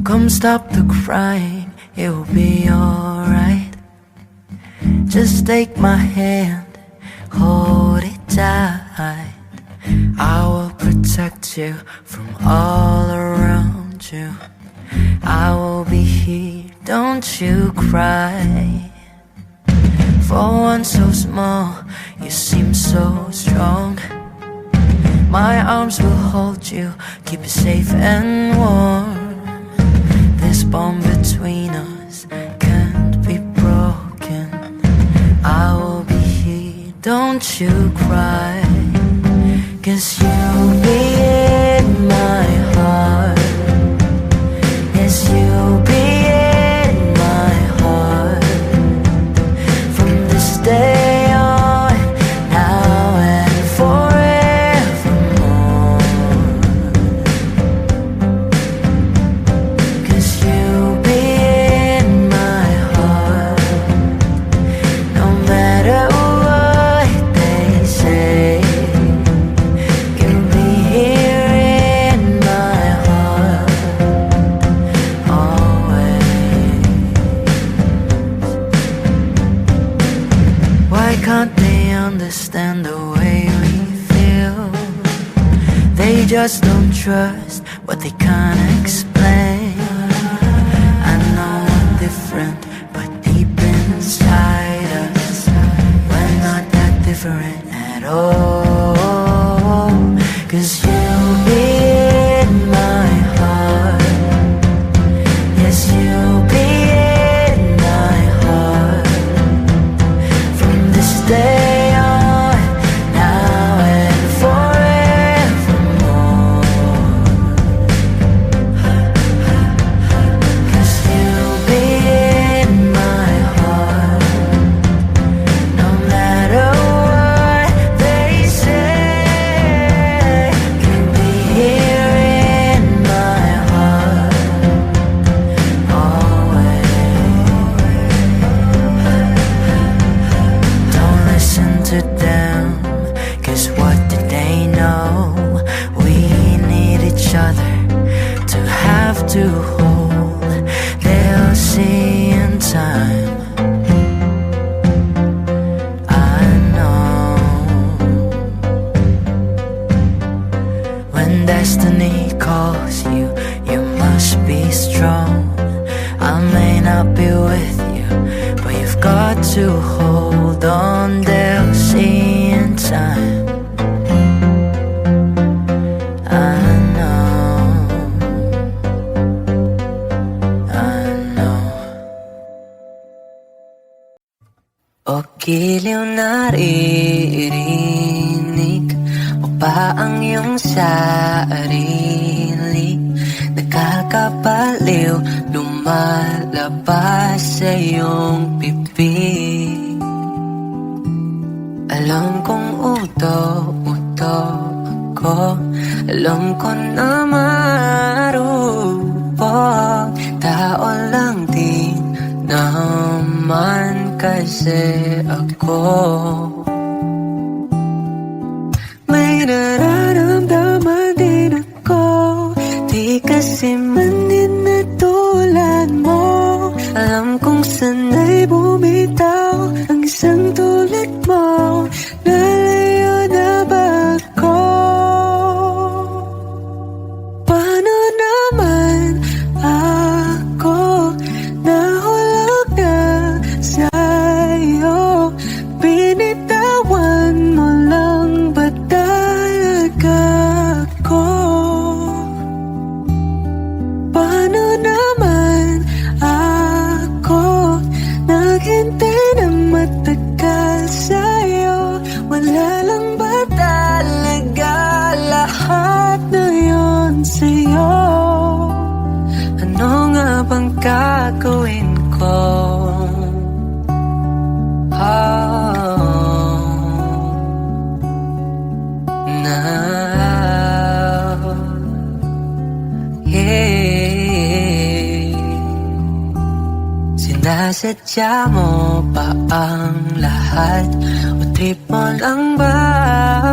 Come stop the crying, it will be alright. Just take my hand, hold it tight. I will protect you from all around you. I will be here, don't you cry. For one so small, you seem so strong. My arms will hold you, keep you safe and warm. This bond between us can't be broken. I will be here, don't you cry. 'Cause you'll be in my heart. Yes, you'll be in my heart. From this day on, now and forevermore. 'Cause you'll be in my heart. No matter what they say, you'll be here in my heart always. Why can't they understand the way we feel? They just don't trust what they can't explain. I know we're different, but deep inside us, we're not that different at all. 'Cause you'll be in my heart. Yes, you'll be in my heart. From this day on, now and forevermore. 'Cause you'll be in my heart. No matter what they say, you'll be here in my heart always. Don't listen to them, 'cause what did they know? We need each other to have to hold. They'll see in time, I know. When destiny calls you, you must be strong. I may not be with you, but you've got to hold on. They'll see in time, I know, I know. O giliw naririnig mo ba ang iyong sarili? Nakakabaliw, lumalabas sa iyong bibig. Alam kong uto-uto ako, alam ko na marupok. Tao lang din naman kasi ako. May nararamdaman din ako, di kasi manin na tulad mo. Alam kong sanay bumitaw ang isang tulad mo. Nalayo na ba ako? Paano naman ako nahulog na sa'yo? Binitawan mo lang ba talaga ako? Paano naman ako naghintay ng matagal sa'yo? Wala lang ba talaga lahat na yun sa'yo? Ano nga bang gagawin ko? Now, yeah. Sinasadya mo ba ang lahat? O trip mo lang ba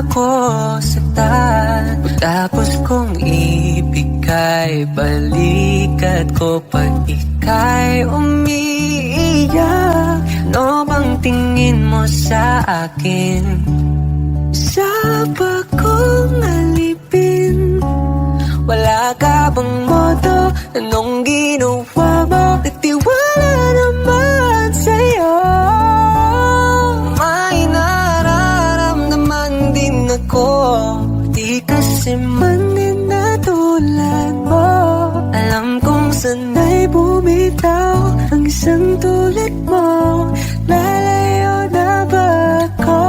ako saktan? O tapos kong ibigay balik sikat ko pag ika'y umiiyak. Ano bang tingin mo sa akin? Sa bagong alipin, wala ka bang modo? Anong ginawa mo? Nagtiwala naman sa'yo. May nararamdaman din ako, di kasi man din natulad mo. Alam kong sana'y bumitaw ang isang tulad mo. Lalayo na ba ako?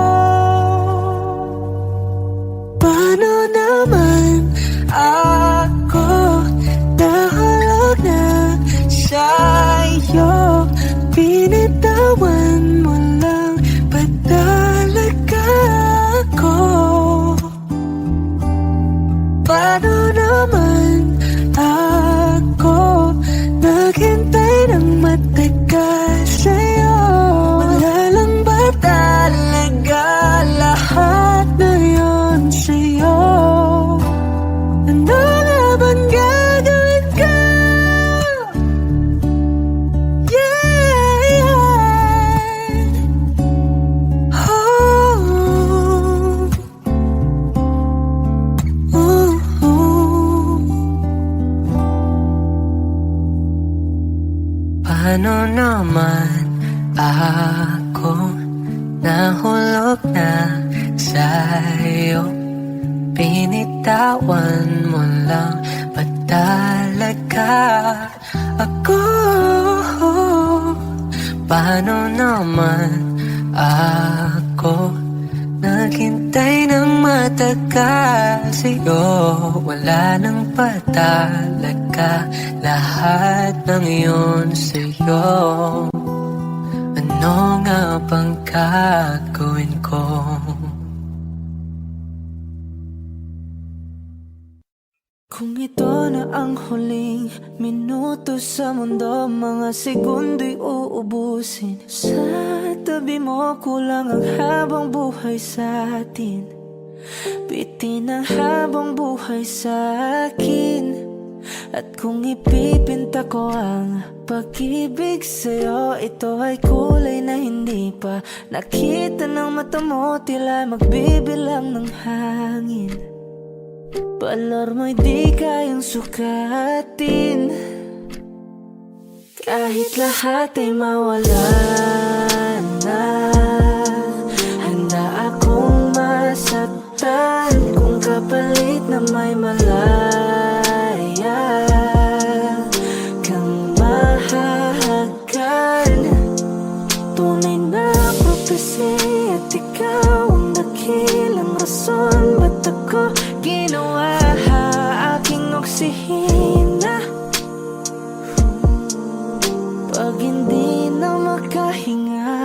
Paano naman ako nahulog na sa'yo? Binitawan mo lang, ba't talaga ako? Paano naman ako naghintay ng matagal sa'yo? Wala lang ba talaga lahat na yun sa'yo? Ano nga bang gagawin ko? Yeah, yeah. Oh, oh, oh. Paano naman ako nahulog na sa'yo? Pinitawan mo lang, ba't talaga ako? Paano naman ako naghintay ng matagal sa'yo? Wala nang ba talaga lahat ng yun sa'yo? Ano nga bang gagawin ko? Kung ito na ang huling minuto sa mundo, mga segundo'y uubusin. Sa tabi mo, kulang ang habang buhay sa atin. Bitin ang habang buhay sa akin. At kung ipipinta ko ang pag-ibig sa'yo, ito ay kulay na hindi pa nakita ng mata mo, tila magbibilang ng hangin. Balor mo'y di kayang sukatin, kahit lahat ay mawala na. Handa akong masaktan kung kapalit na may malaya kang mahahagan. Tunay na prophecy at ikaw ang dakilang rason ba't ako ginawa aking oksihina. Pag hindi na makahinga,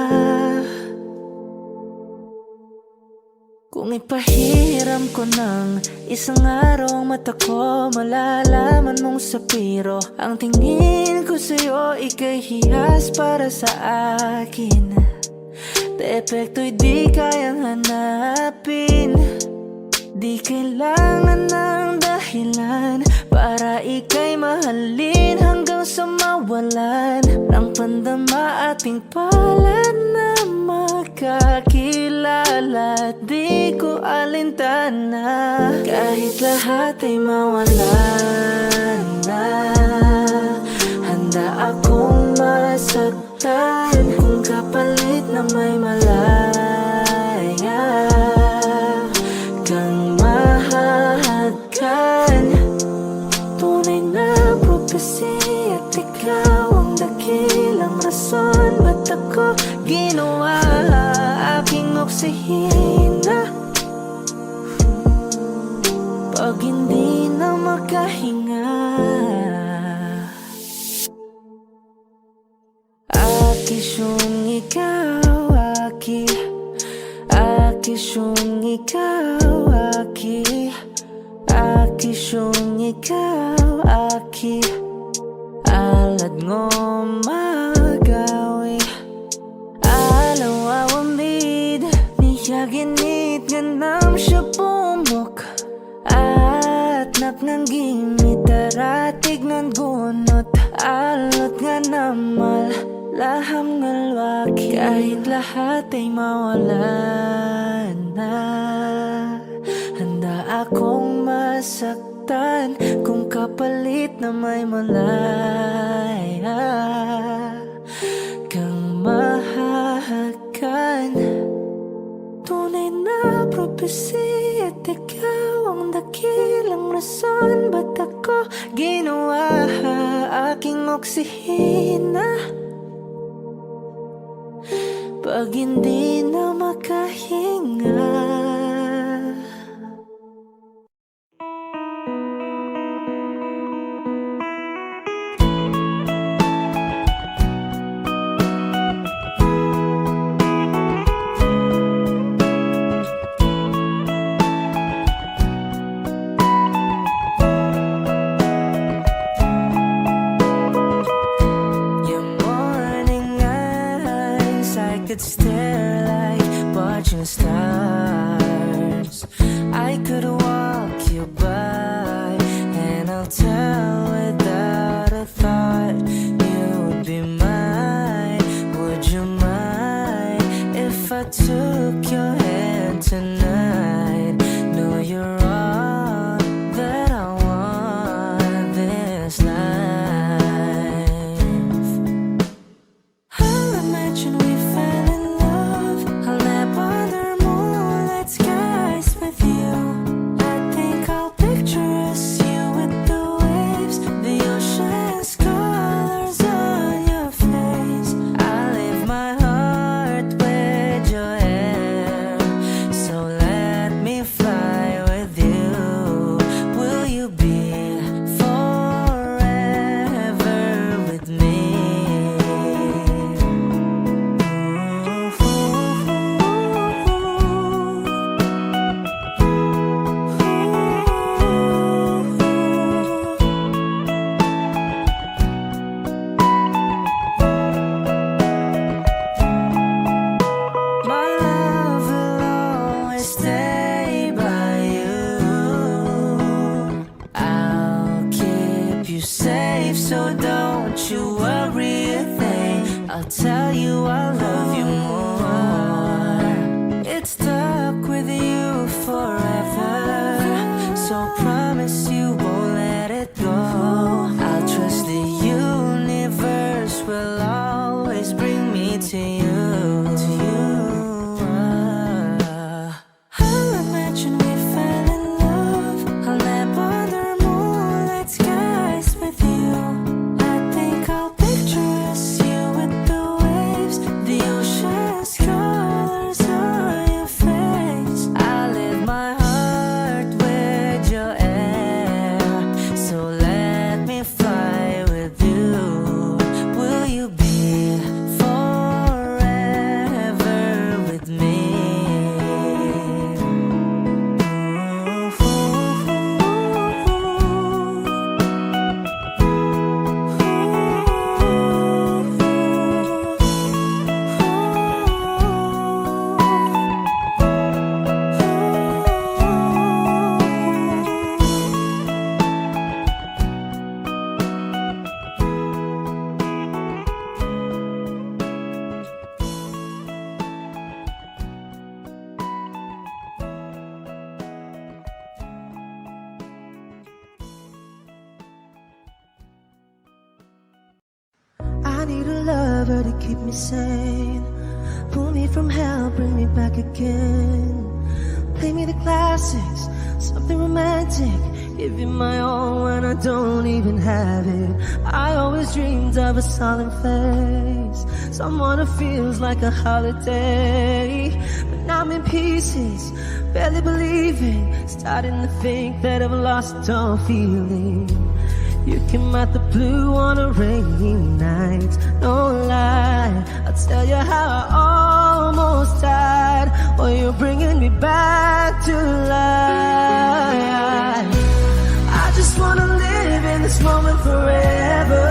kung ipahiram ko ng isang araw ang mata ko, malalaman mong sapiro ang tingin ko sa'yo, ika'y hiyas para sa akin. Depekto'y di kayang hanapin, di kailangan ng dahilan para ika'y mahalin hanggang sa mawalan ng pandama ating palad na magkakilala. Di ko alintana kahit lahat ay mawalan na. Handa akong masaktan kung kapalit na may malaya kang mahahagan. Tunay na prophecy at ikaw ang dakilang rason ba't ako ginawa aking oksihina. Pag hindi na makahinga, akisyong ikaw, akisyong ikaw, akisyong ikaw, alad ngo magawi alaw awamid niyaginit ganam siya pumok at napnang gimit aratig nan gunod Alot nga namal, laham nga lwaki. Kahit lahat ay mawala na, handa akong masaktan kung kapalit na may malaya kang mahahagan. Tunay na propesya at ikaw ang dakilang rason ba't ako ginawa aking oksihina pag hindi na makahinga. Could stare like watching stars. I could walk you by, and I'll tell without a thought you would be mine. Would you mind if I took your hand tonight? No, you're all that I want this life. I'll imagine we so don't you worry a thing. I'll tell you I love you more. It's stuck with you forever, so promise you won't let it go. I'll trust the universe will always bring me to you. I'll imagine we fell in love. I'll nap under moonlight skies with you. I need a lover to keep me sane. Pull me from hell, bring me back again. Play me the classics, something romantic. Give you my all when I don't even have it. I always dreamed of a solemn face, someone who feels like a holiday. But now I'm in pieces, barely believing, starting to think that I've lost all feeling. You came out the blue on a rainy night, no lie. I'll tell you how I almost died, while you're bringing me back to life. I just wanna live in this moment forever,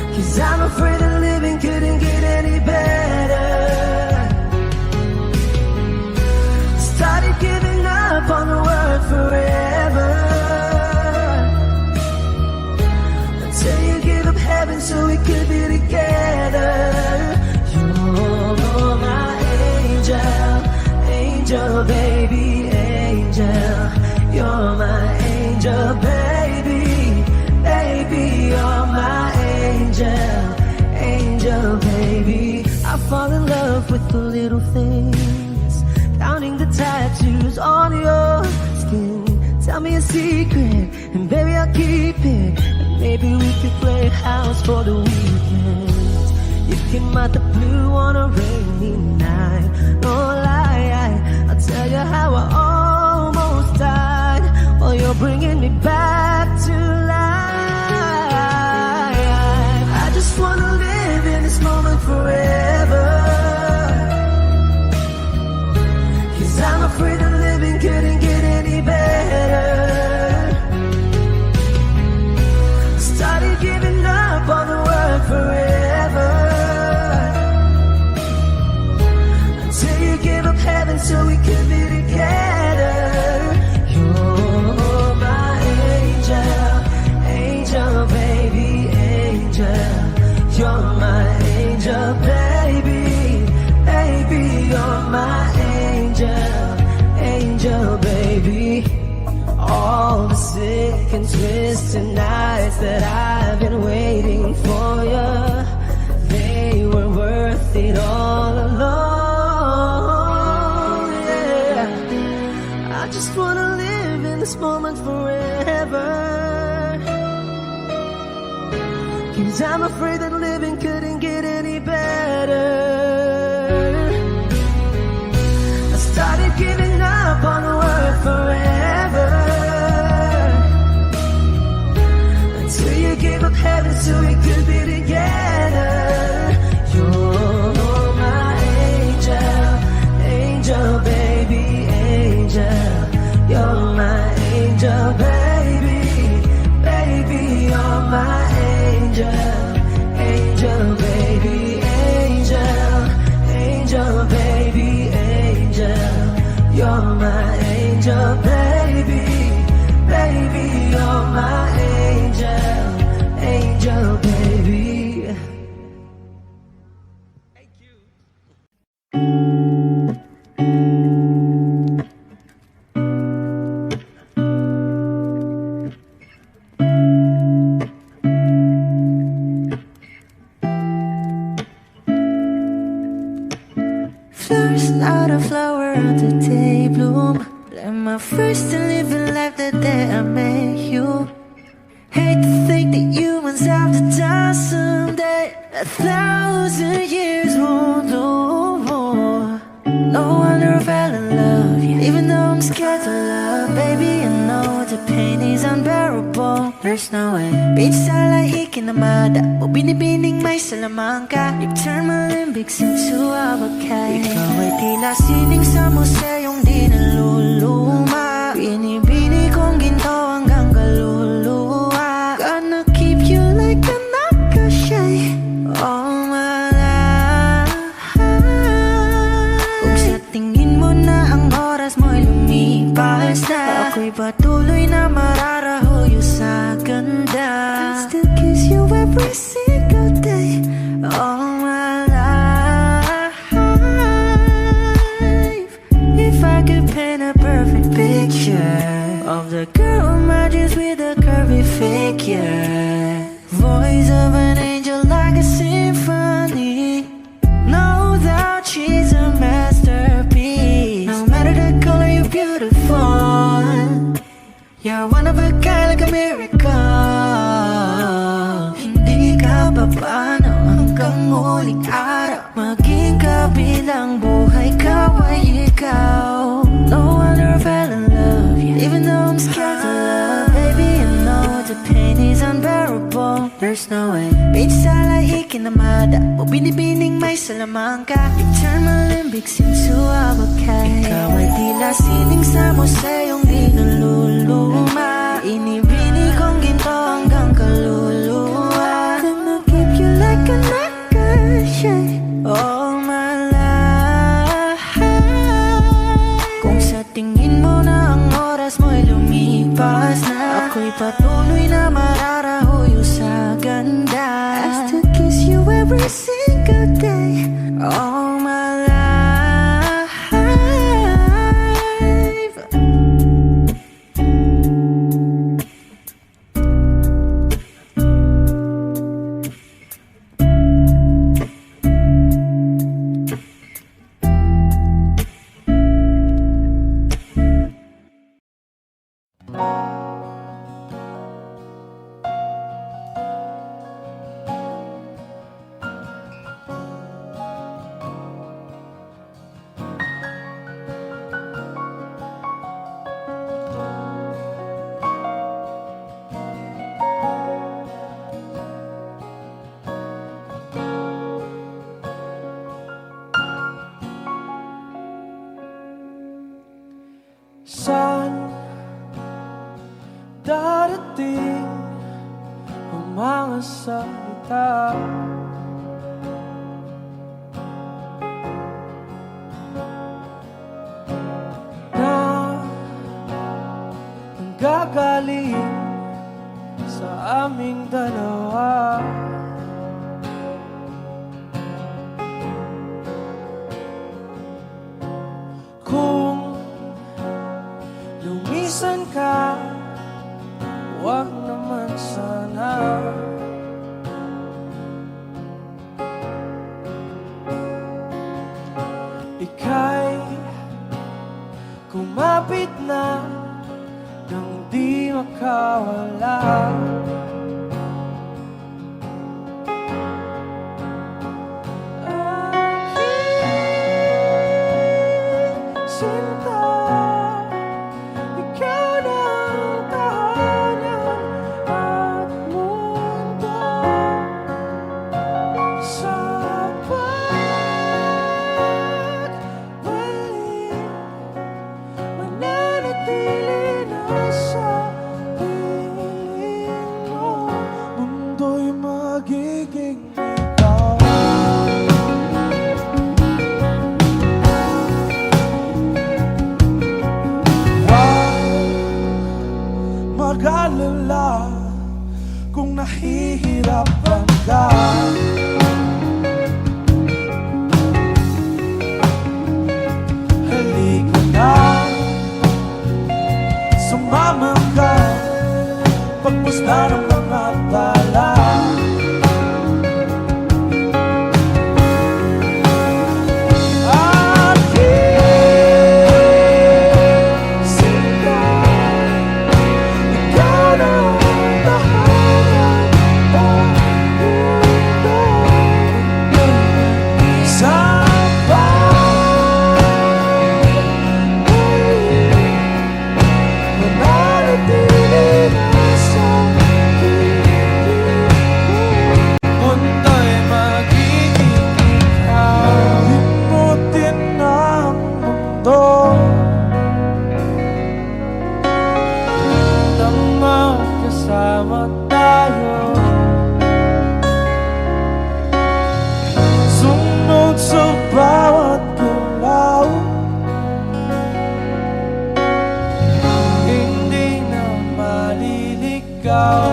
'cause I'm afraid that living couldn't get any better. Started giving up on the word forever. angel, baby. Baby, you're my angel. Angel, baby. I fall in love with the little things, counting the tattoos on your skin. Tell me a secret, and baby I'll keep it. And maybe we could play house for the weekend. You came out the blue on a rainy night. No lie, I'll tell you how I almost died, while you're bringing me back to life. I just wanna live in this moment forever, 'cause I'm afraid that living couldn't get any better. Started giving up on the world forever, until you gave up heaven so we could be together. You're my angel, angel, baby, angel. You're my angel, baby, baby, you're my angel, angel, baby. All the sick and twisted nights that I've been waiting for you, they were worth it all along, yeah. I just wanna live in this moment forever, 'cause I'm afraid that living couldn't get any better. I started giving up on the world forever, until you gave up heaven so we could be together. You're my angel, angel, baby, angel. You're my angel, baby, baby, you're my angel, angel, baby, angel, angel, baby, angel. You're my angel, baby, baby, you're my angel, angel, baby. Flowers not a flower until they bloom. Like my first and living life the day I met you. Hate to think that humans have the time someday. 1,000 years won't do. No wonder I fell in love, yeah. Even though I'm scared to love, baby, I know the pain is unbearable. There's no way. Pinsan like ikinamada, o binibining may salamang ka. You turn my limbics into abakay. Ikaw ay tila sining sa museyong di naluluma. Binibini kong ginto hanggang kaluluwa. Gonna keep you like a nakashay all my life. Kung sa tingin mo na ang oras mo'y lumipas na, ako'y patuloy na mararahuyo sa ganda. I still kiss you every single day all my life. If I could paint a perfect picture of the girl who matches with a curvy figure, voice of an angel like a symphony, no doubt she's a masterpiece. No matter the color, you're beautiful. You're one of a kind, like a miracle. Hindi ka papaano hanggang muling araw, maging kabilang buhay ka ay ikaw. No wonder I fell in love, yeah. Even though I'm scared to love, baby, I know the pain is unbearable. There's no way. Pinsan like ikinamada, o binibining may salamang ka. You turn my limbics into abakay. Ikaw ay tila sining sa museyong di naluluma. Inibini kong ginto hanggang kaluluwa. Gonna keep you like a nakashay all my life. Kung sa tingin mo na ang oras mo'y lumipas na, ako'y patuloy na mararahuyo sa ganda. I still kiss you every single day all my life. darating ang mga salita na nanggagaling sa aming dalawa. Kung lumisan ka, huwag naman sana. Ika'y kumapit na nang di makawala. Aking sinta, ikaw na ang tahanan at mundo. Sa pagbalik, mananatili na sa piling mo. Mundo'y magiging ikaw. Mag-alala kung nahihirapan ka. Halika na, sumama ka, pagpusta ng mga tala. Aking sinta, ikaw na ang tahanan at mundo. Sa pagbalik, mananatili na sa piling mo. Mundo'y magiging ikaw. Limutin ang mundo nang magkasama tayo. Sumunod sa bawat galaw, hindi na maliligaw.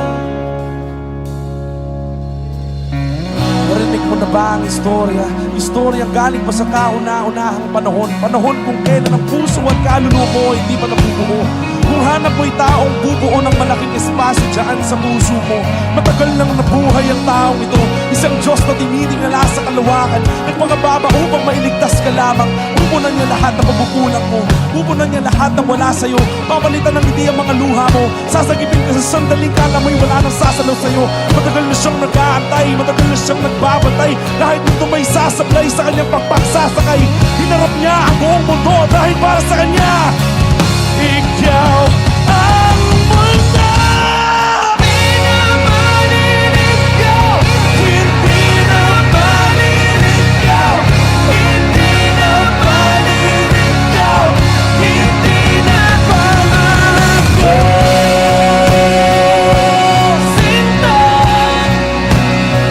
Narinig mo na ba ang istorya? Istoryang galing pa sa kauna-unahang panahon. Panahon kung kailan ang puso at kaluluwa mo hindi pa nabubuo. Kung hanap mo'y taong bubuo ng malaking espasyo dyan sa puso mo. Matagal nang nabuhay ang taong ito, isang Diyos na tinitingala sa kalawakan. Nagpangababa upang mailigtas ka lamang. Pupunan niya lahat ng pagkukulang mo, pupunan niya lahat ng wala sa'yo. Papalitan ng hindi ang mga luha mo, sasagipin ka sa sandaling kala mo'y wala nang sasalaw sa'yo. Matagal na siyang nag-aantay, matagal na siyang nagbabantay. Kahit nito may sasablay sa kanyang pagpagsasakay, hinarap niya ang buong mundo dahil para sa kanya. Ikaw ang mundo. Hindi na maliligaw, hindi na maliligaw, hindi na pangako. Sinta,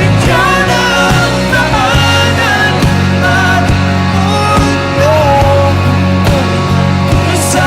ikaw na ang tahanan at mundo. Sa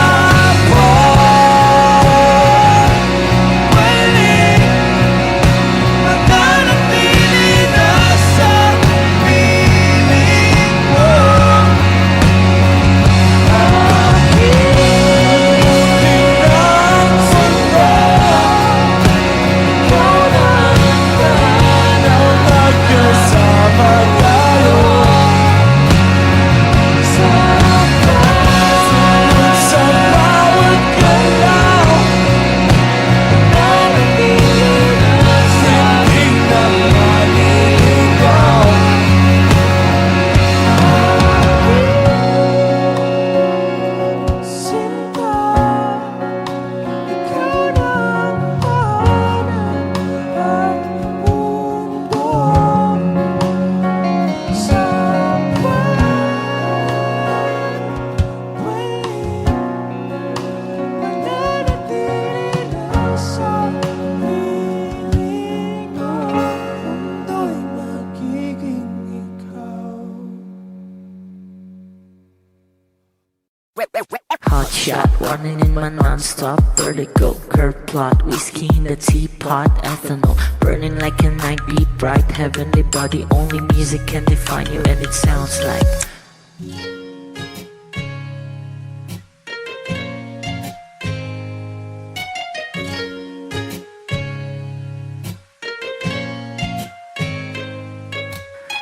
running in my non-stop vertigo. Curve plot, whiskey in the teapot, ethanol burning like a night beat bright. Heavenly body, only music can define you, and it sounds like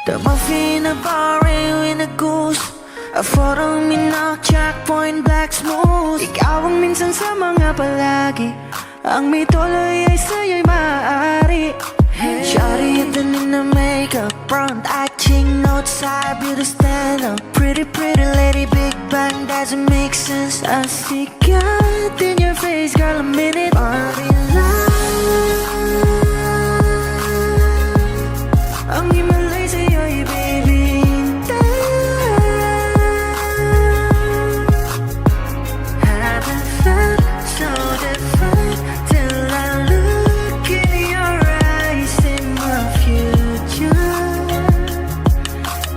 the muffin, a bar, in a goose. A photo minak, checkpoint, black smooth. Ikaw ang minsan sa mga palagi. Ang may tuloy ay sa'yo'y maaari. Shawty, ito na makeup, front acting, outside, beauty stand up. Pretty, pretty lady, big bang, doesn't make sense. I see God in your face, girl, a minute. Body love. Ang himalay sa'yo'y baby. Haven't felt so different till I look in your eyes, in my future.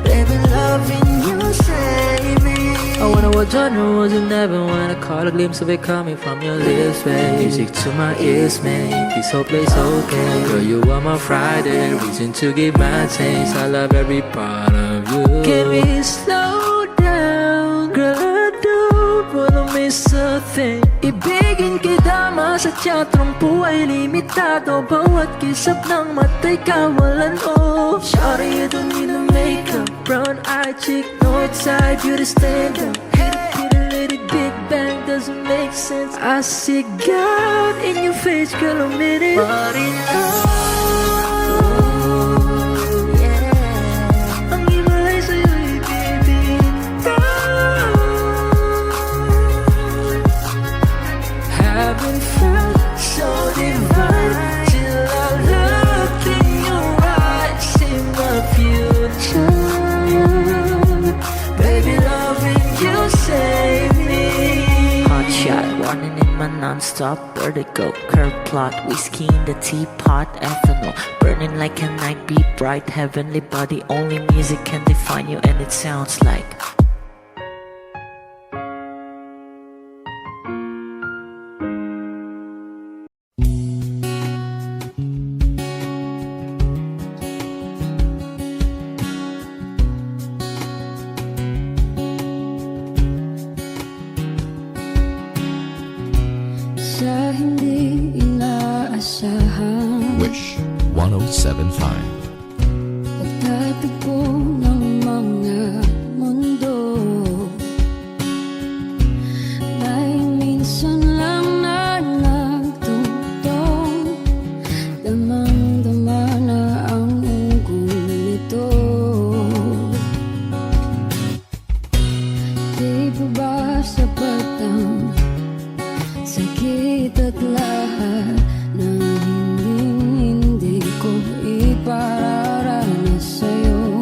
Baby, loving you save me. I wonder what genre was in heaven when I caught a glimpse of it coming from your lips, babe. Music to my ears, man. This whole place okay. Girl, you are my Friday, reason to give my taste. I love every part of you. Can we slow down? Girl, I don't wanna miss a thing. Ibigin kita, masadya trangpo ay limitado. Bawat kisap ng mata'y kawalan, oh. Shawty, you don't need no makeup, brown eye chick, north side, beauty stand up. Hit a lady, big bang, doesn't make sense. I see God in your face, girl, a minute. Body love, yeah. Ang himalay sa'yo'y baby. Haven't felt so divine till I look in your eyes, in my future. Baby, loving you save me. hot shot, running in my non-stop vertigo. Curve plot, whiskey in the teapot, ethanol burning like a night beat bright. Heavenly body, only music can define you, and it sounds like Sa hindi inaasahan, Wish 1075. pagtatagpo ng mga mundo, may minsan lang na nagtutong, damang-dama na ang unggoy nito. Di pa ba sapat ang sakit at lahat ng hindi ko ipararanas sa'yo?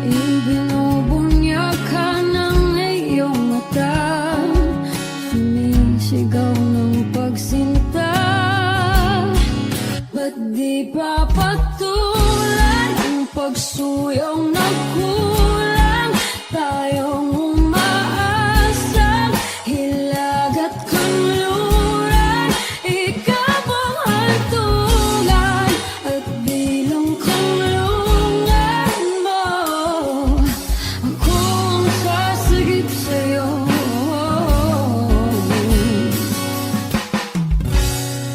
Ibinubunyag ka ng iyong mata, sumisigaw ng pagsinta. Ba't di pa patulan ang pagsuyong nagkulang? Tayong umaasang hilag at kanluran, ikaw ang hantungan at bilang kanlungan mo. Ako ang sasagip sa'yo.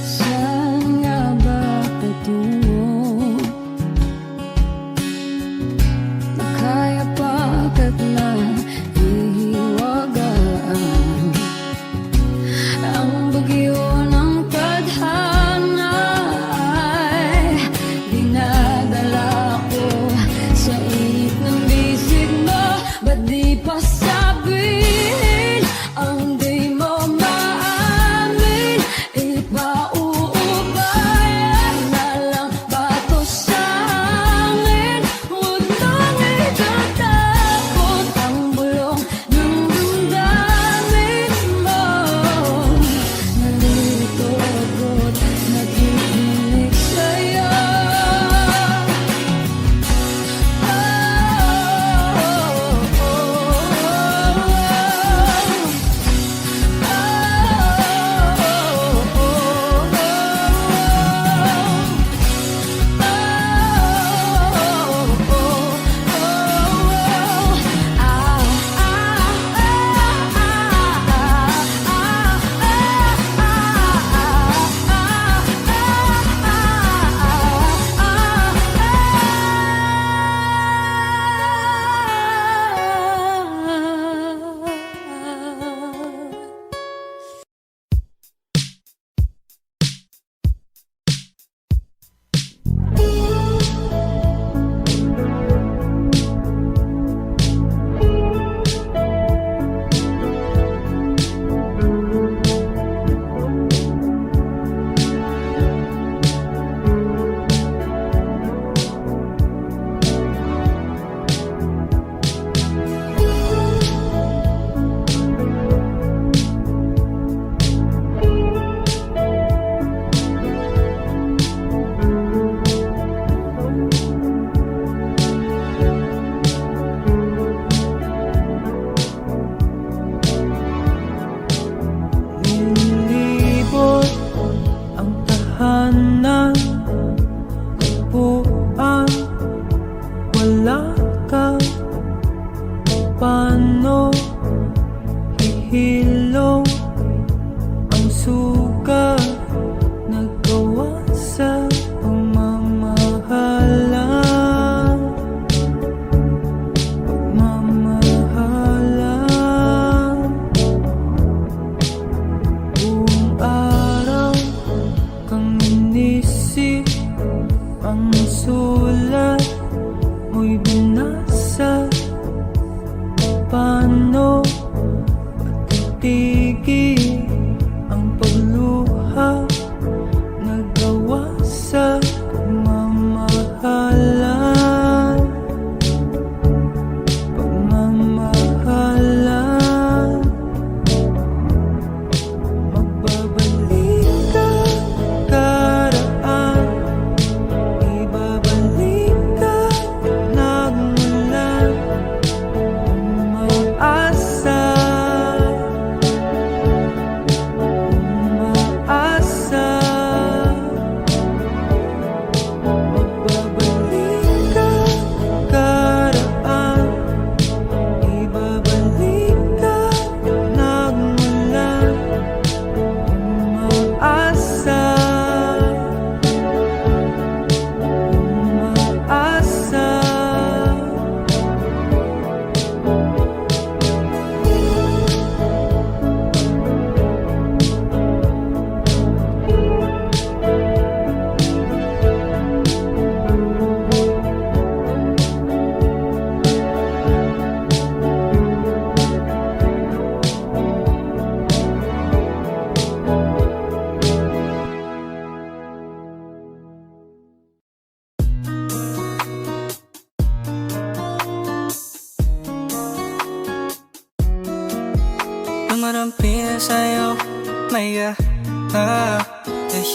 Saan nga ba patungo? Kaya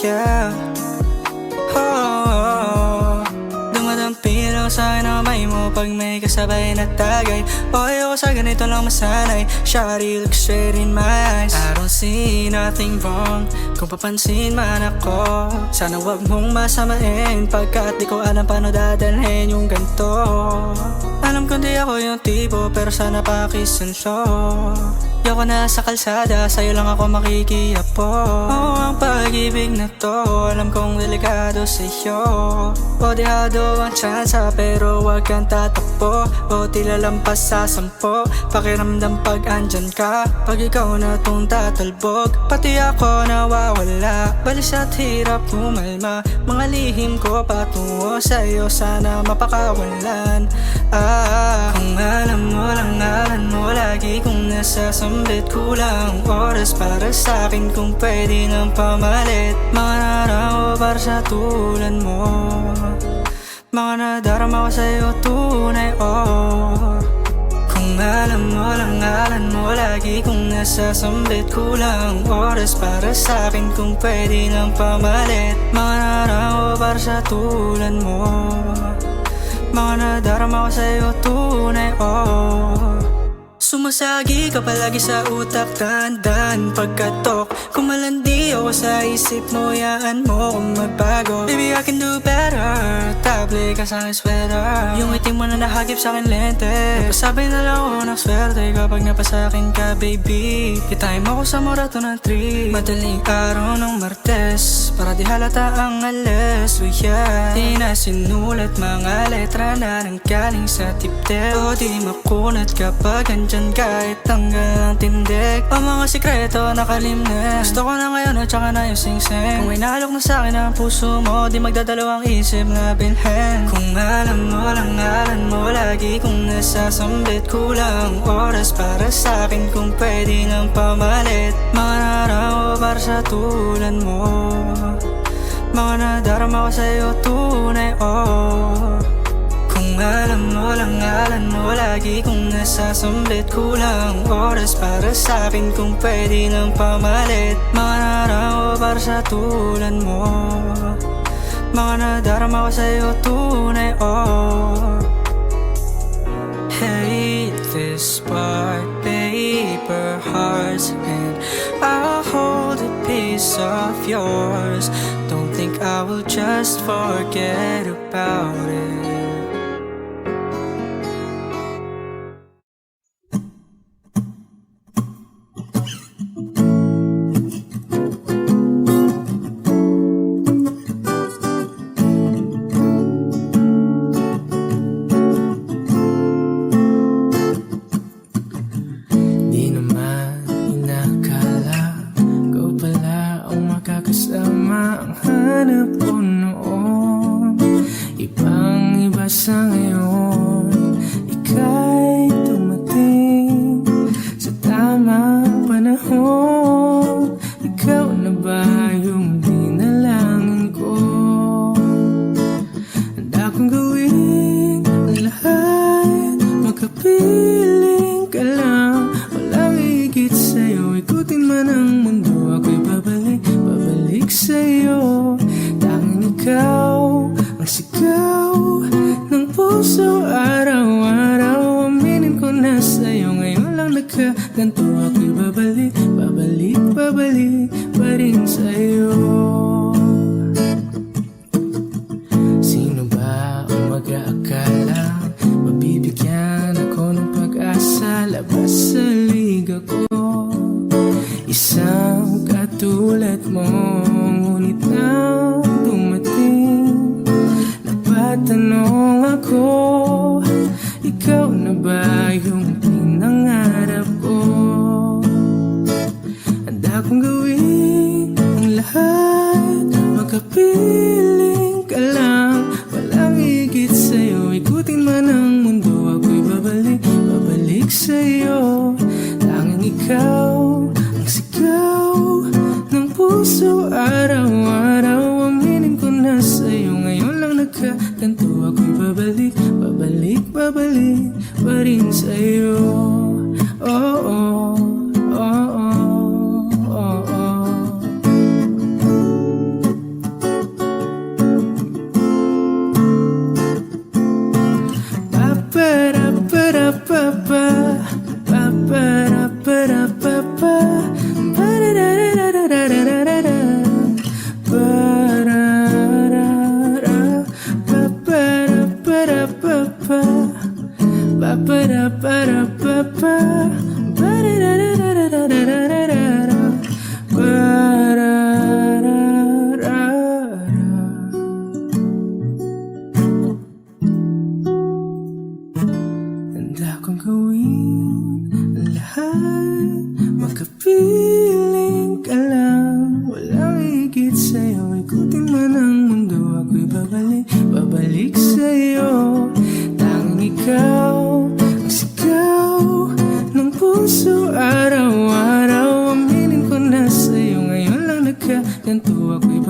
yeah. Oh, dumadampi lang sa'kin ang kamay mo pag may kasabay na tagay. O ayoko sa ganito lang masanay. Shawty looks straight in my eyes. I don't see nothing wrong kung papansin man ako. Sana wag mong masamain pagkat di ko alam paano dadalhin yung ganito. Alam ko di ako yung tipo pero sana pakisensyo. Di ako nasa kalsada, sa'yo lang ako makikiapo. ang pag-ibig na to, alam kong delikado sa'yo. O dehado ang tsansa pero wag kang tatakbo. O tilalampas sa 10, pakiramdam pag andyan ka. Pag ikaw na tong tatalbog, pati ako nawawala. Balis at hirap kumalma, mga lihim ko patungo sa'yo, sana mapakawalan. Kung alam mo lang, alam mo lagi kong nasasambit. Kulang oras para sa'kin kung pwede nang pamalit. Mga narako para sa tulad mo, mga nadarama ko sa'yo tunay, oh. Kung alam mo lang, alam mo lagi kong nasasambit. Kulang oras para sa'kin kung pwede nang pamalit. Mga narako para sa tulad mo, mga nadarama ko sa'yo tunay, oh. Sumasagi ka palagi sa utak, tandaan pagkatok. Kung malandi ako sa isip mo, yaan mo kung magbago. Baby, I can do better, table ka sa akin sweater. Yung itim mo na nahagip sa akin lente, napasabi na lang ako ng swerte kapag napasakin ka, baby. Kitain mo ko sa morato ng tree, madaling araw ng Martes, para di halata ang alas, oh yeah. Di na sinulat mga letra na nanggaling sa tiptip, o di makunat kapag andyan kahit tanggal ang tindig. Ang mga sikreto nakalimnet, gusto ko na ngayon at saka na yung sing-sing. Kung may nalok na sa'kin ang puso mo, di magdadalawang isip na bilhin. Kung alam mo lang, alam mo lagi kong nasasambit. Kulang oras para sa'kin kung pwede nang pamalit. Mga narako para sa tulad mo, mga nadarama ko sa'yo tunay, oh. Kung alam mo lang, alam mo lagi kong nasasambit. Kulang oras para sa'kin kung pwede nang pamalit. Mga narako para sa tulad mo, mga nadarama ko sa'yo tunay, oh. Hey, this part, paper hearts, and I'll hold a piece of yours. Don't think I will just forget about it. Ang hanap ko noon, ibang-iba sa ngayon. Ika'y dumating sa tamang panahon. Ikaw na ba yung dinalangin ko? Handa kong gawin ang lahat, magkapiling ka lang. Walang higit sa'yo, ikutin man ang mundo, ako'y babalik sa'yo. Tanging ikaw ang sigaw ng puso araw-araw. Aminin ko na sa'yo, ngayon lang nagkaganto. Ako'y babalik, babalik, babalik pa rin sa'yo. Sino ba ang mag-aakala mabibigyan ako ng pag-asa? Labas sa liga ko, isang katulad mo, ngunit nang dumating, napatanong ako, ikaw na ba yung pinangarap ko? Handa kong gawin ang lahat, magkapiling ka lang. Walang higit sa'yo, ikutin man ang mundo, ako'y babalik, babalik sa'yo. Tanging ikaw sigaw ng puso araw-araw. Aminin ko na sa'yo, ngayon lang nagkaganto. Ako'y babalik, babalik, babalik pa rin sa'yo. Oh, oh, oh, oh, oh, oh.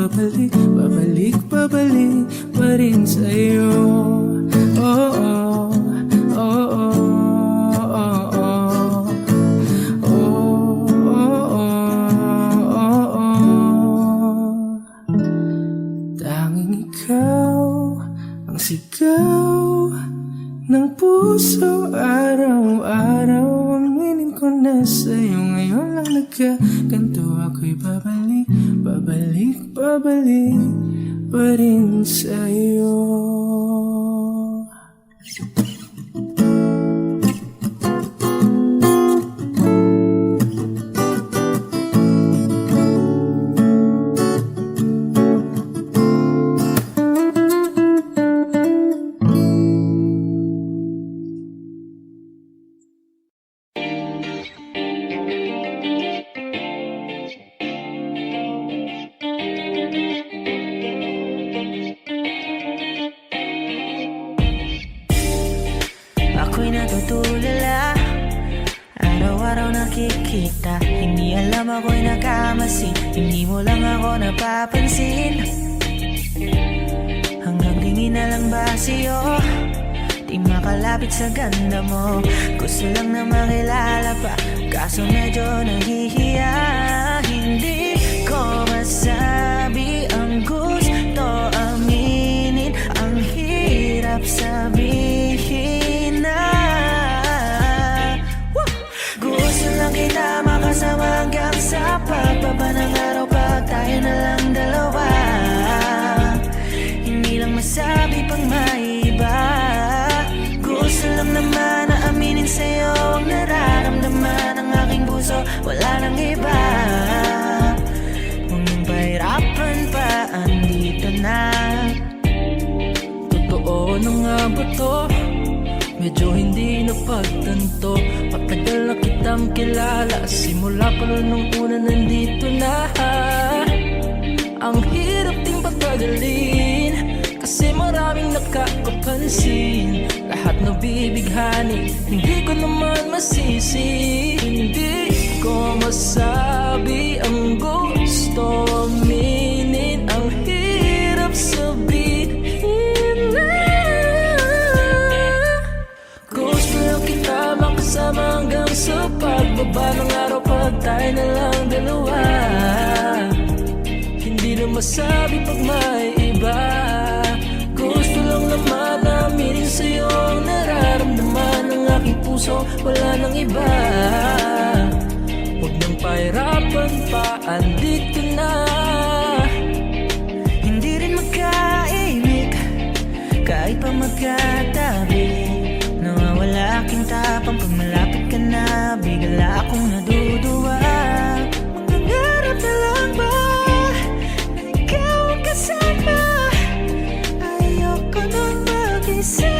babalik, babalik, babalik pa rin sa'yo. Oh, oh, oh, oh, oh, oh. Tanging ikaw ang sigaw ng puso araw-araw. Aminin ko na sa'yo, ngayon lang nagkaganto. Ako'y babalik, babalik, babalik pa rin sa'yo. Ako'y natutulala, araw-araw nakikita. Hindi alam ako'y nagkamasi, hindi mo lang ako napapansin. Hanggang tingin na lang ba sa'yo, di makalapit sa ganda mo. Gusto lang na makilala pa, kaso medyo nahihiya. Hindi ko masabi ang gusto aminin, ang hirap sabihin na gusto lang kita makasama hanggang sa pagbaba ng araw. Pag tayo na lang dalawa, hindi lang masabi pang may iba. Gusto lang naman na aminin sa'yo ang nararamdaman ng aking puso. Wala nang iba. Huwag nang pahirapan pa, andito na. Totoo na nga ba to? Medyo hindi napagtanto. Matagal na kitang kilala, simula pa nung una nandito na. Ang hirap ding patagalin, kasi maraming nakakapansin. Lahat nabibighani, hindi ko naman masisi. Hindi ko masabi ang gusto aminin, ang hirap sabihin na. Gusto lang kita makasama hanggang sa pagbaba ng araw. Pag tayo na lang dalawa, hindi na masabi pag may iba. Gusto lang naman na aminin sa'yo ang nararamdaman ng aking puso. Wala nang iba. Huwag nang pahirapan pa, andito na. Hindi rin magkaimik, kahit pa magkatabi. Nawawala aking tapang pag malapit ka na. Bigla akong naduduwa. Mangangarap na lang ba na ikaw ang kasama? Ayoko nang mag-isa.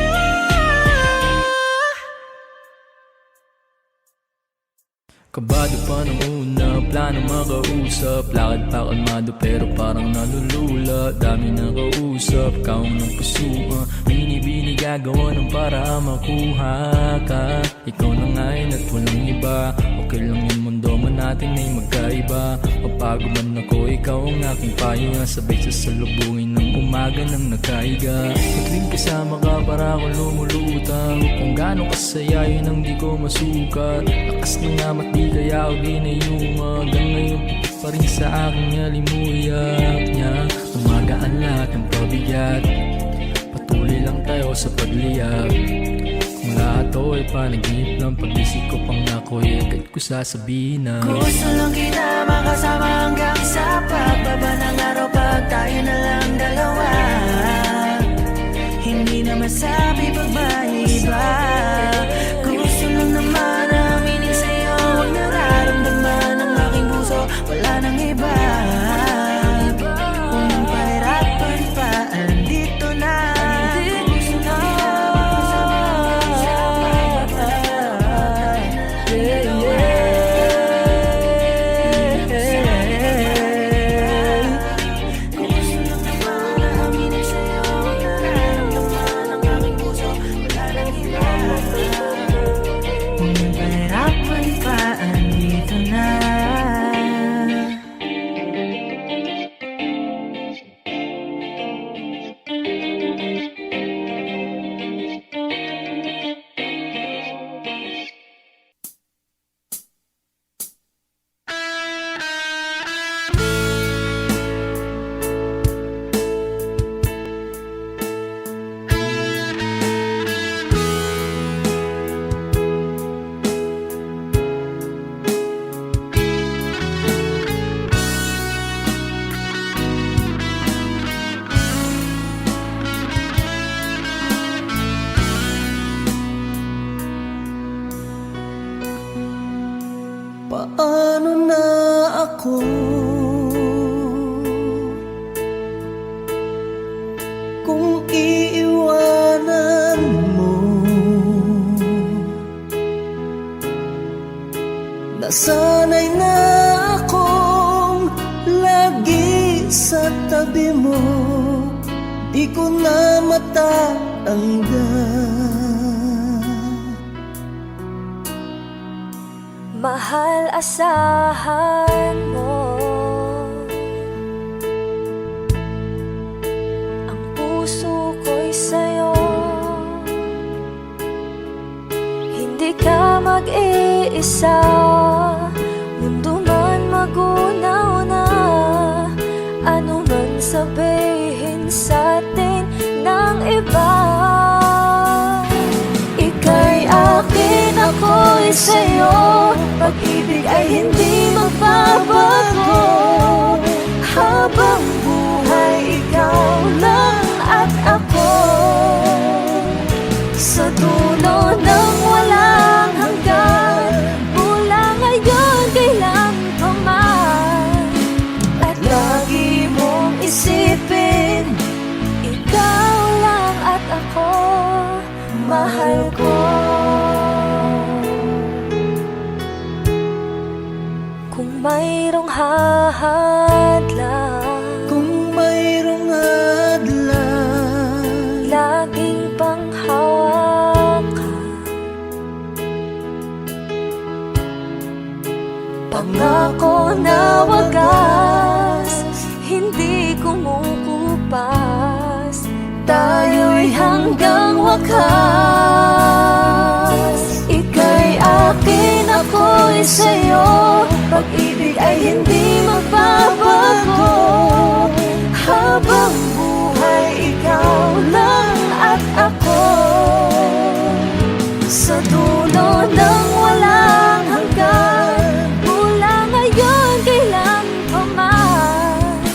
Kabado pa nung una, plano makausap. Lakad pa kalmado pero parang nalulula. Dami na kausap, kaong ng pusuan. Binibini gagawa ng para makuha ka. Ikaw na ngayon at walang iba. Okay lang yung mundo man natin ay magkaiba. Mapagod man ako, ikaw ang aking pahinga. Sabay sasalubungin ng umaga nang nagkaiga. Tuwing kasama ka para akong lumulutang. Kung gaano kasaya yun ang di ko masukat. Lakas ng amat di kaya ako ginayuma. Hanggang ngayon pa rin sa aking alimuyak niya. Umagaan lahat ng pabigat, patuloy lang tayo sa pagliyab. Kung lahat to ay panaginip lang, pag-isip ko pang ako'y agad ko sasabihin na gusto lang kita makasama hanggang sa pagbaba ng araw. Pag tayo na lang dalawa, hindi na masabi pag may iba. Gusto lang naman na aminin sa'yo ang nararamdaman ng aking puso. Wala nang iba. Kung nang pahirapan pa, andito na. Gusto lang kita makasama hanggang sa pagbaba ng araw. Pag tayo na lang dalawa, hindi na masabi pag may iba. Gusto ako. Kung iiwanan mo, nasanay na akong lagi sa tabi mo, di ko na matatanggal. Mahal, asahan mo ang puso ko'y sa'yo. Hindi ka mag-iisa, mundo man magunaw na, ano man sabihin sa'tin ng iba. Ika'y akin, ako'y sa'yo, pag-ibig ay hindi magbabago. Habang buhay, ikaw lang at ako. Sa dulo ng walang hanggan, mula ngayon kailan pa man. At lagi mong isipin, ikaw lang at ako, mahal ko. Kung mayroong hahadlang, Kung mayroong hadlang, laging panghawakan, pangako na wagas, hindi kumukupas, tayo'y hanggang wakas. Ika'y akin, ako'y sa'yo, pag-ibig ay hindi magbabago. Habang buhay, ikaw lang at ako. Sa dulo ng walang hanggan, mula ngayon kailan pa man.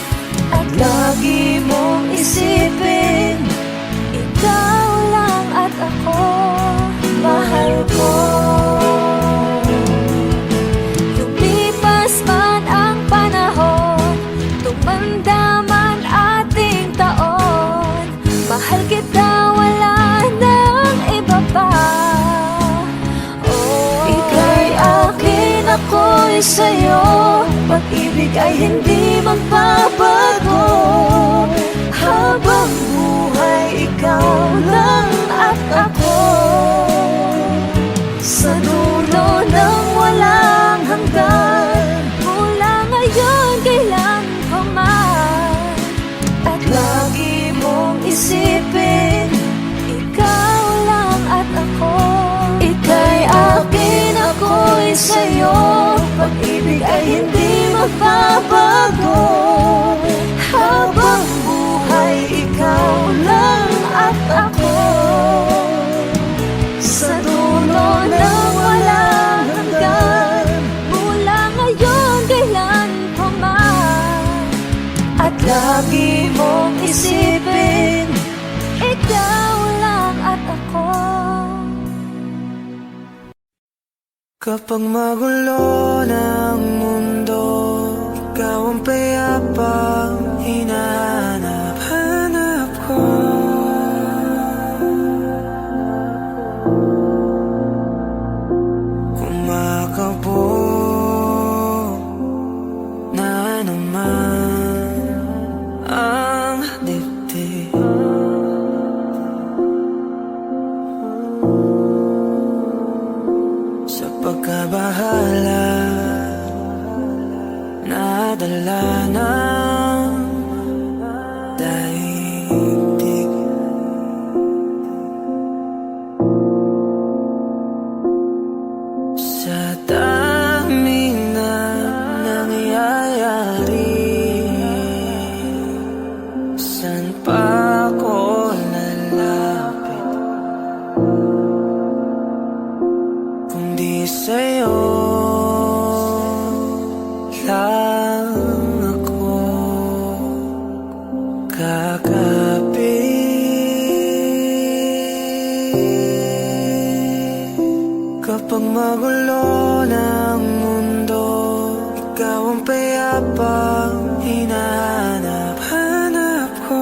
At lagi mong isipin, ikaw lang at ako, mahal ko. Lumipas man ang panahon, tumanda man ating taon, mahal kita, wala nang iba pa. Oh, ika'y akin, ako'y sa'yo, pag-ibig ay hindi magbabago. Habang buhay, ikaw lang at ako. Sa dulo ng walang hanggan, mula ngayon kailan pa man. At lagi mong isipin, ikaw lang at ako. Ika'y akin, ako'y sa'yo, pag-ibig ay hindi magbabago. Habang buhay, ikaw lang at ako. Sa dulo ng walang hanggan, mula ngayon kailan pa man. At lagi mong isipin, ikaw lang at ako. Kapag magulo ng mundo, ikaw ang payapang hinahanap-hanap ko. Kumakabog na naman ang dibdib. Sa pagkabahala, nadala ng daigdig. Sa daming na nangyayari, san pa ako lalapit kundi sa'yo lang ako kakapit. Kapag magulo ng mundo, ikaw ang payapang hinahanap-hanap ko.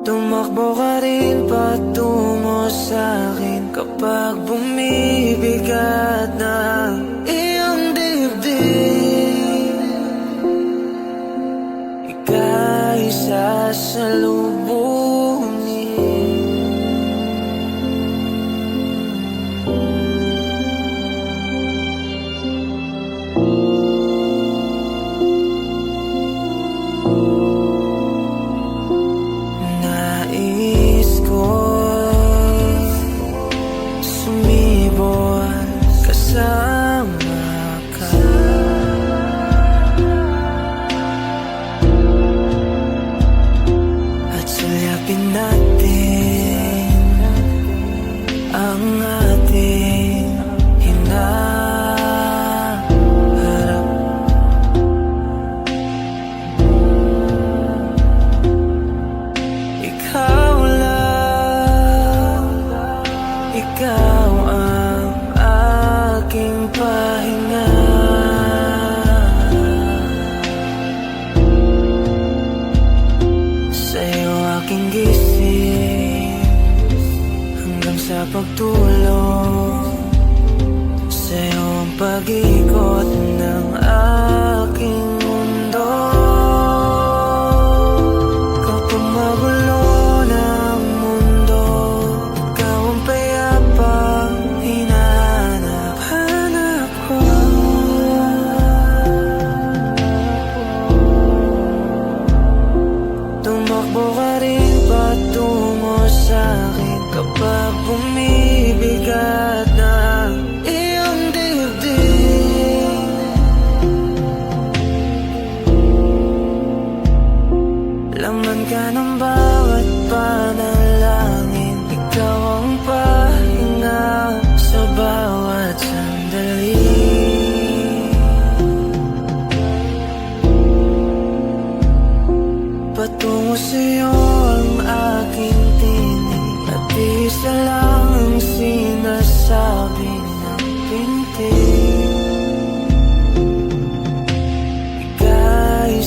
Tumakbo ka rin patungo sa'kin kapag bumibigat ng iyong dibdib. Ika'y sasalubungin. Nais ko sumibol kasama ka. At sulyapin natin ang ating hinaharap. Ikaw lang, ikaw ang aking pahinga. Sa'yo aking gising hanggang sa pagtulog. Sa'yo ang pag-ikot ng aking mundo. Kapag magulo ng mundo, ikaw ang payapang hinahanap-hanap ko. Tumakbo ka rin patungo sa'kin kapag bumibigat ng iyong dibdib. Laman ka ng bawat panalangin, ikaw ang pahinga sa bawat sandali. Patungo sa'yo ang aking tinig, at isa lang ang sinasabi ng pintig. Ika'y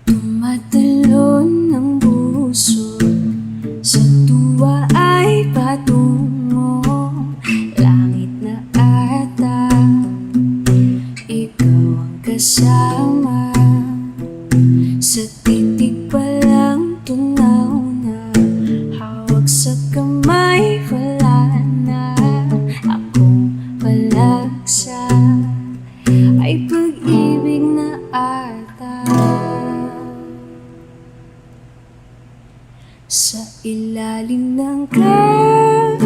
Tumatalon ang puso, sa tuwa ay patungo langit na ata. Ikaw ang kasama, sa titig pa lang tunaw na. Hawak sa kamay, wala na akong palaksa. Ay pag-ibig na ata. Sa ilalim ng kalawakan,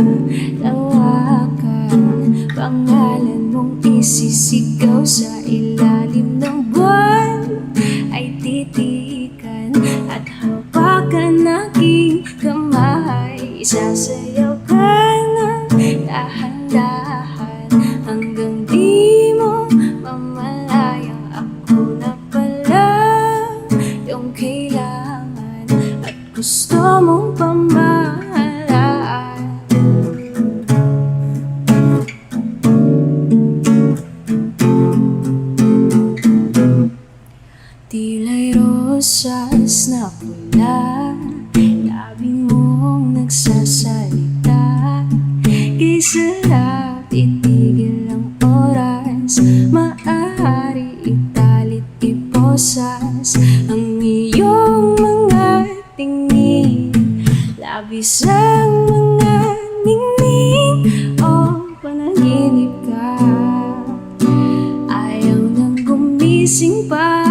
pangalan mong isisigaw. Sa ilalim ng buwan ay titikan at hawakan aking kamay. Sasayaw ka ng dahan-dahan hanggang di mo mamalayang ako na pala yung kailangan at gusto mong pamahalaan. Tila'y rosas na pula, labi mong nagsasalita. Kay sarap itigil ang oras, maaari italit iposas ang iyong mga tingin. Labis ang mga ningning o panaginip ka, ayaw nang gumising pa.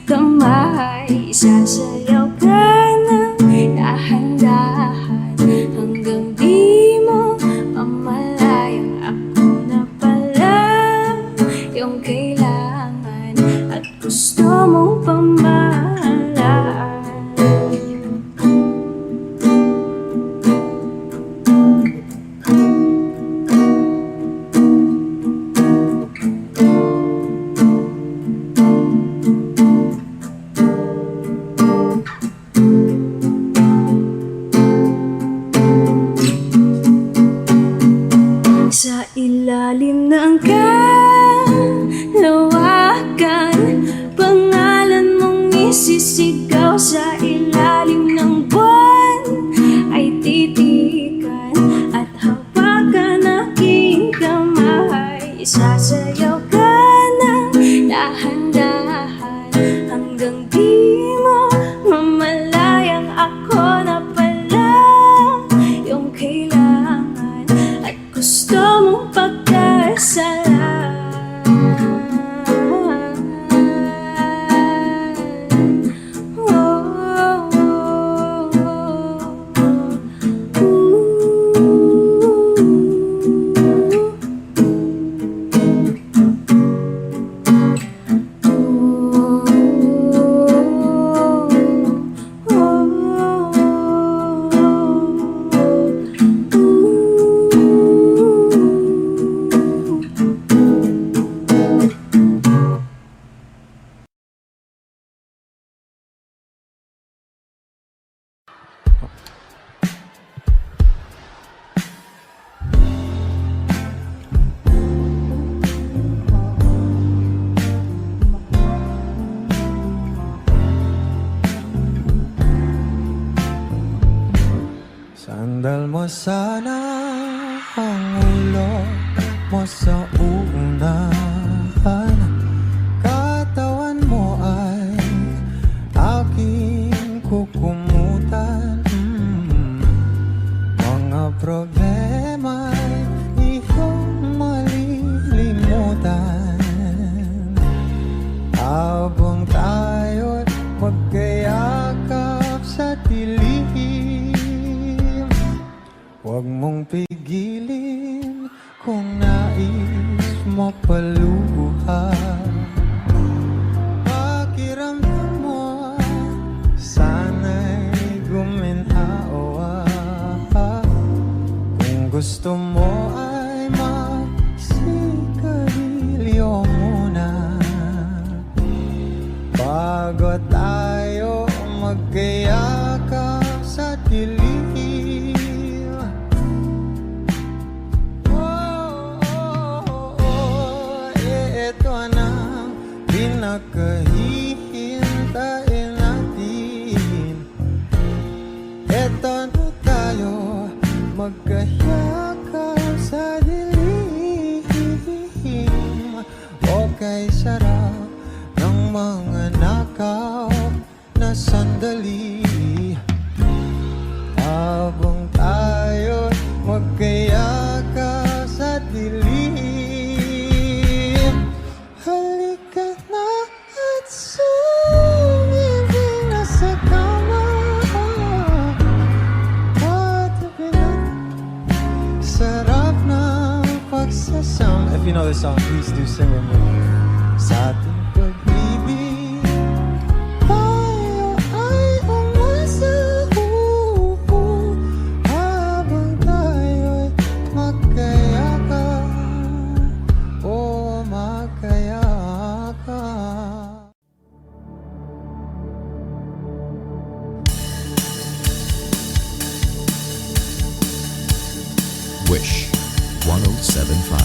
kamay, sasayaw ka ng dahan-dahan hanggang di mo mamalayang ako na pala yung kailangan at gusto mong pamahalaan. Sa ilalim ng kalawakan, pangalan mong isisigaw. Sa ilalim ng buwan ay titikan at hawakan aking kamay. Sasayaw ka ng dahan-dahan hanggang di mo mamalayang ako na pala yung kailangan at gusto mong pagkasalan. Sandal mo sana ang ulo mo sa unahan, katawan mo ay aking kukumutan. Mga problema'y iyong malilimutan habang tayo'y magkayakap sa dilim. Huwag mong pigilin kung nais mo palubuhan. Pakiramdam mo sana'y guminhawa. Kung gusto mo ay magsigarilyo muna bago tayo magkayakap sa dilim. Pinakahihintayin natin, eto na tayo magkayakap sa dilim. Okay, sarap ng mga nakaw na sandali habang tayo magkayakap sa dilim. Halika na at sumibig na sa kama, patabi na, sarap ng pagsasama. If you know this song, please do sing with me. Sa ating pag-ibig tayo ay umasa, habang tayo'y magkayakap, magkayakap. Wish 1075.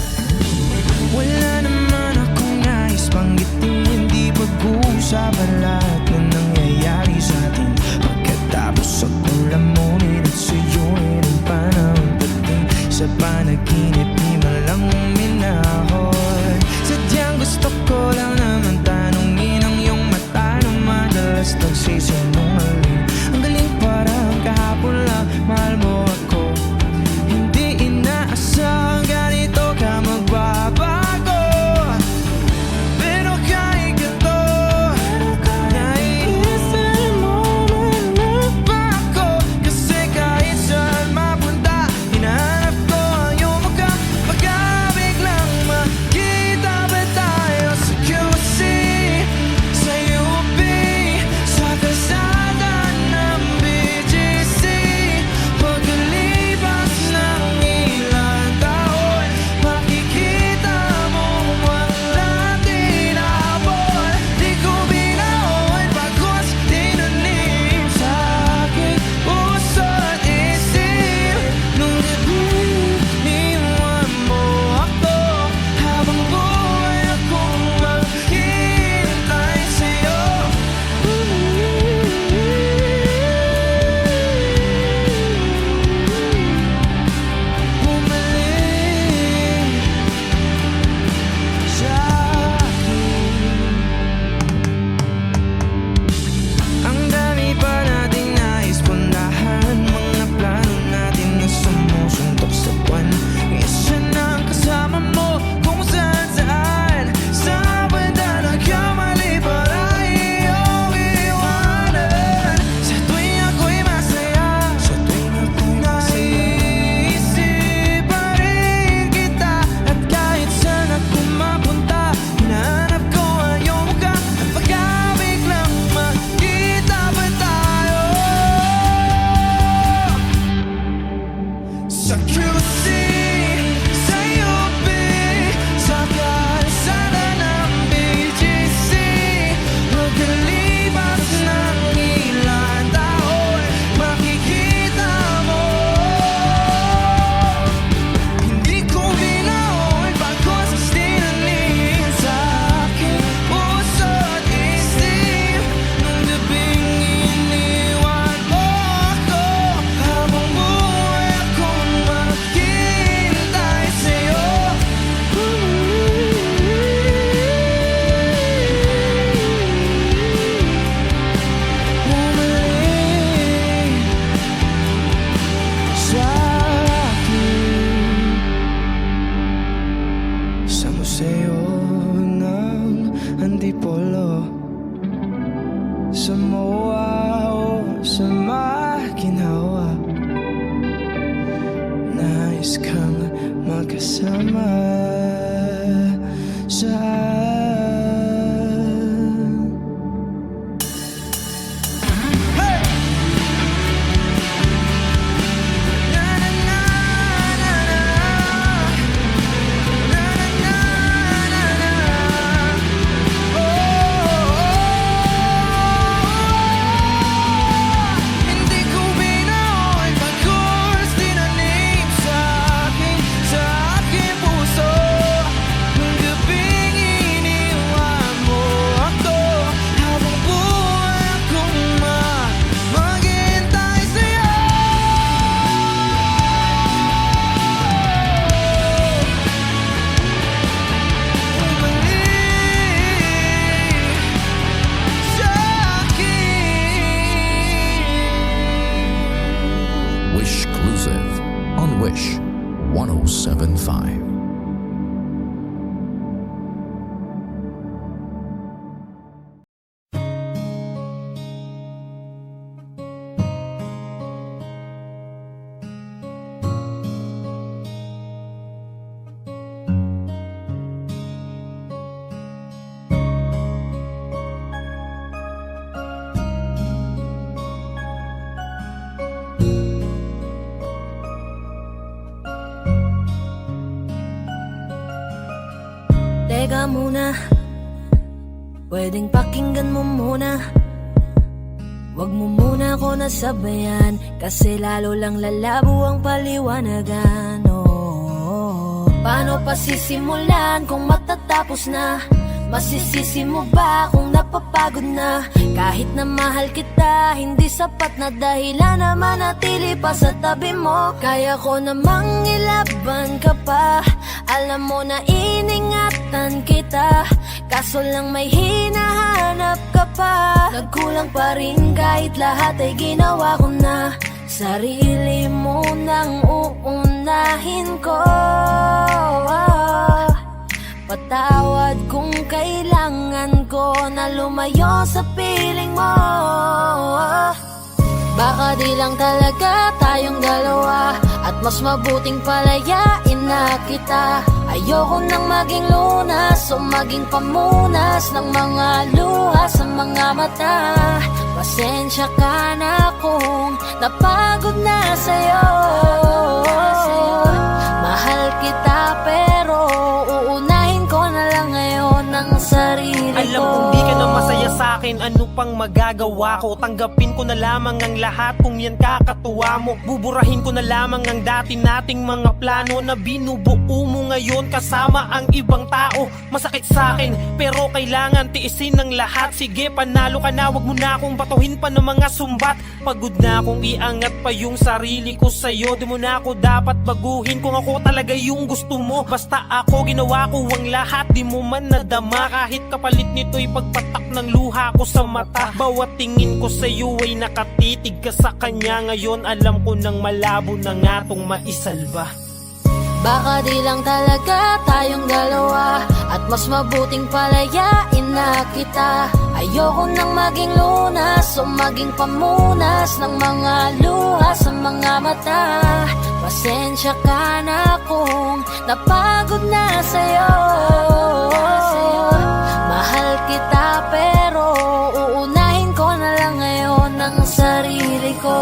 Wala naman akong nais banggitin, hindi pag-uusapan lahat na nangyayari sa atin. Pagkatapos akong lamunin at suyuin ang panahon dating sa panaginip, di man lang uminahon. Sadyang gusto ko lang naman tanungin ang iyong mata na madalas nagsisinungaling. Ang galing parang kahapon lang, mahal mo ako. Hindi inaasang ganito ka magbabago, pero kahit ganito, Sumuha o sa maginhawa, nais kang magkasama sa Wishclusive on Wish 1075. Teka muna, pwedeng pakinggan mo muna. Wag mo muna ako nasabayan, kasi lalo lang lalabo ang paliwanagan. Paano pa sisimulan kung matatapos na? Masisisi mo ba kung napapagod na? Kahit na mahal kita, hindi sapat na dahilan na manatili pa sa tabi mo. Kaya ko namang ilaban ka pa, alam mo na iningatan kita, kaso lang may hinahanap ka pa. Nagkulang pa rin kahit lahat ay ginawa ko na. Sarili mo nang uunahin ko. Patawad kung kailangan ko na lumayo sa piling mo. Baka di lang talaga tayong dalawa, at mas mabuting palayain na kita. Ayoko nang maging lunas o maging pamunas ng mga luha sa mga mata. Pasensya ka na kung napagod na sa'yo. Mahal kita pero uunahin ko na lang ngayon ang sarili ko. Alam kong di ka na masaya sa'kin, ano pang magagawa ko? Tanggapin ko na lamang ang lahat kung yan kakatuwa mo. Buburahin ko na lamang ang dati nating mga plano na binubuo mo ngayon kasama ang ibang tao. Masakit sa'kin pero kailangan tiisin ng lahat. Sige, panalo ka na, wag mo na akong batuhin pa ng mga sumbat. Pagod na akong iangat pa yung sarili ko sa'yo. Di mo na ako dapat baguhin kung ako talaga yung gusto mo. Basta ako ginawa ko ang lahat, di mo man nadama. Kahit kapalit nito'y pagpatak ng luha ko sa mata. Bawat tingin ko sa'yo ay nakatitig ka sa kanya. Ngayon alam ko nang malabo na nga tong maisalba. Baka di lang talaga tayong dalawa, at mas mabuting palayain na kita. Ayoko nang maging lunas o maging pamunas ng mga luha sa mga mata. Pasensya ka na kung napagod na sa'yo. Mahal kita pero uunahin ko na lang ngayon ang sarili ko.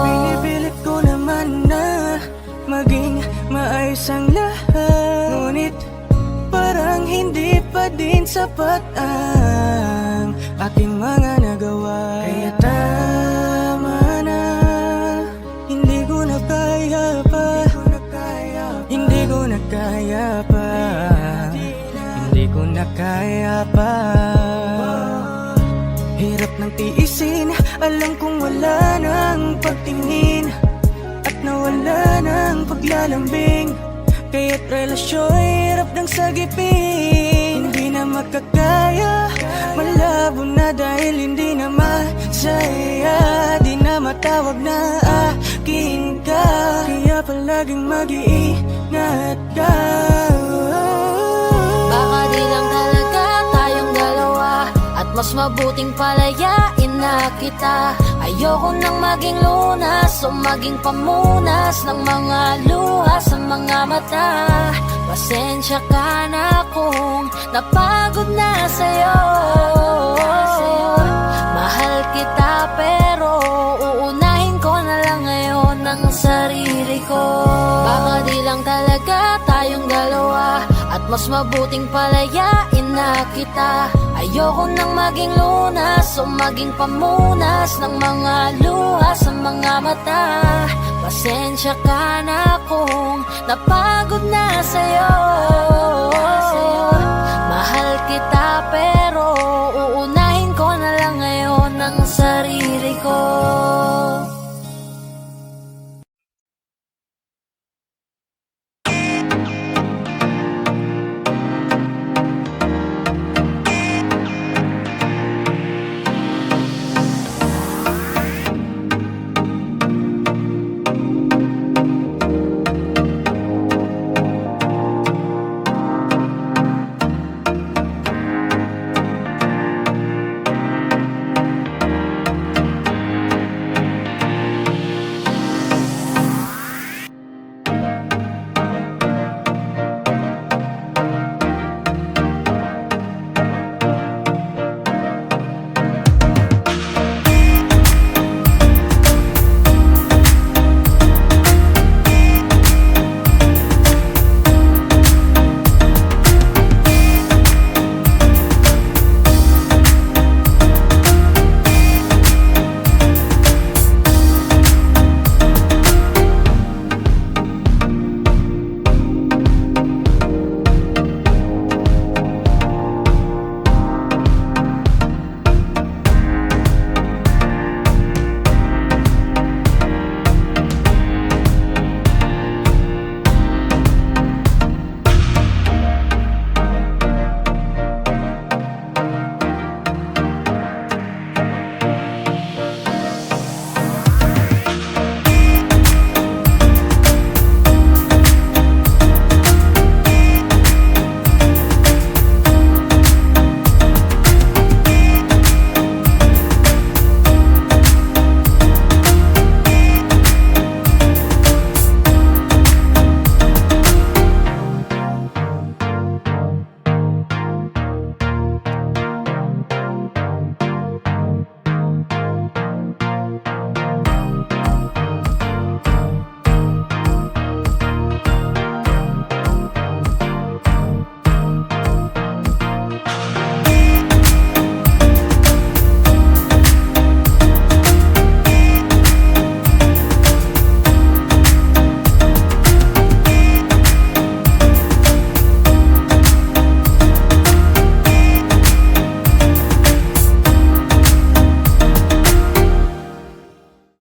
Pinipilit ko naman na maging maayos ang lahat, ngunit parang hindi pa din sapat ang aking mga nagawa. Kaya tama na, hindi ko na kaya pa, hindi ko na kaya pa, hindi ko na kaya pa. Hirap ng tiisin, alam kong wala nang pagtingin, at nawala ng paglalambing. Kaya't relasyon hirap ng sagipin. Hindi na makakaya, malabo na dahil hindi na masaya. Di na matawag na akin ka, kaya palaging mag-iingat ka. Baka di lang talaga tayong dalawa, at mas mas mabuting palayain na kita. Ayoko nang maging lunas o maging pamunas ng mga luha sa mga mata. Pasensya ka na kung napagod na sa'yo. Mahal kita pero uunahin ko na lang ngayon ang sarili ko. Baka di lang talaga tayong dalawa at mas mabuting palayain na kita. Ayoko nang maging lunas o maging pamunas ng mga luha sa mga mata. Pasensya ka na kung napagod na sa'yo. Mahal kita pero uunahin ko na lang ngayon ang sarili ko.